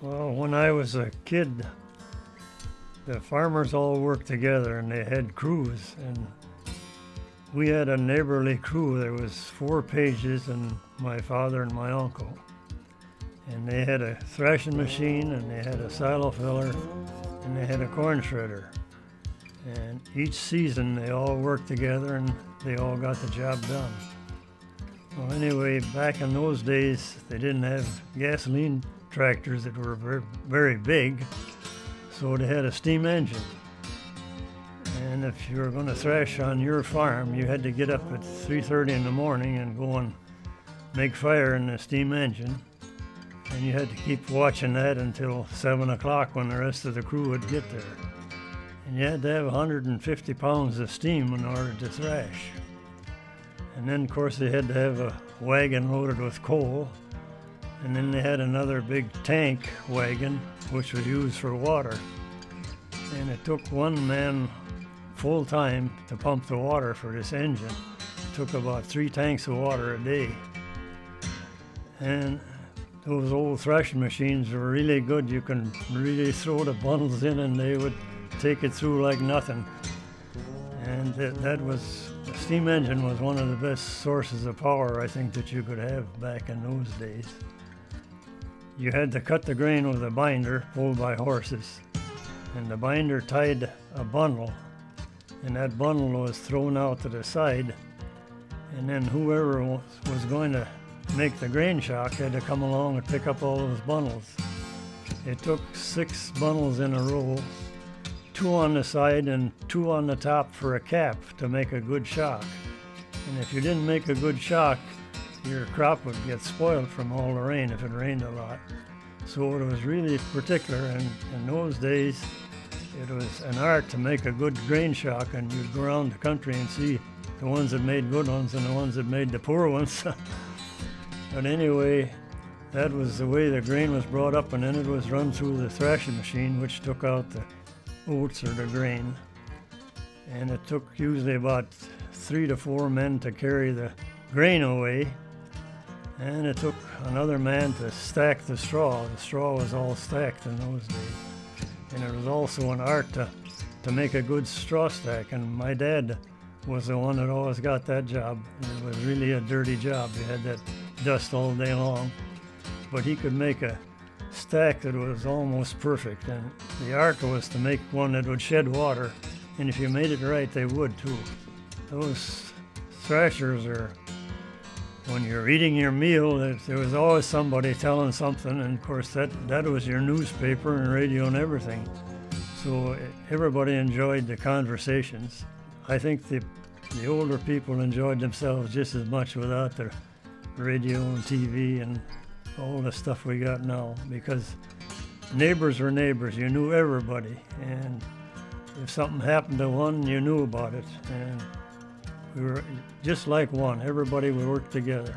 Well, when I was a kid, the farmers all worked together and they had crews, and we had a neighborly crew. There was 4 pages and my father and my uncle. And they had a threshing machine, and they had a silo filler, and they had a corn shredder. And each season they all worked together and they all got the job done. Well, anyway, back in those days, they didn't have gasoline tractors that were very, very big, so they had a steam engine. And if you were going to thrash on your farm, you had to get up at 3:30 in the morning and go and make fire in the steam engine. And you had to keep watching that until 7 o'clock when the rest of the crew would get there. And you had to have 150 pounds of steam in order to thrash. And then, of course, they had to have a wagon loaded with coal. And then they had another big tank wagon, which was used for water. And it took one man full time to pump the water for this engine. It took about 3 tanks of water a day. And those old threshing machines were really good. You can really throw the bundles in and they would take it through like nothing. And the steam engine was one of the best sources of power, I think, that you could have back in those days. You had to cut the grain with a binder pulled by horses, and the binder tied a bundle, and that bundle was thrown out to the side, and then whoever was going to make the grain shock had to come along and pick up all those bundles. It took 6 bundles in a row, 2 on the side and 2 on the top for a cap to make a good shock. And if you didn't make a good shock, your crop would get spoiled from all the rain if it rained a lot. So it was really particular, and in those days it was an art to make a good grain shock, and you'd go around the country and see the ones that made good ones and the ones that made the poor ones. But anyway, that was the way the grain was brought up, and then it was run through the threshing machine, which took out the oats or the grain. And it took usually about 3 to 4 men to carry the grain away, and it took another man to stack the straw. The straw was all stacked in those days. And it was also an art to make a good straw stack, and my dad was the one that always got that job. It was really a dirty job. You had that dust all day long, but he could make a stack that was almost perfect, and the art was to make one that would shed water, and if you made it right, they would too. Those thrashers are, when you're eating your meal, there was always somebody telling something, and of course that was your newspaper and radio and everything. So everybody enjoyed the conversations. I think the older people enjoyed themselves just as much without the radio and TV and all the stuff we got now, because neighbors were neighbors. You knew everybody, and if something happened to one, you knew about it, and we were just like one. Everybody would work together.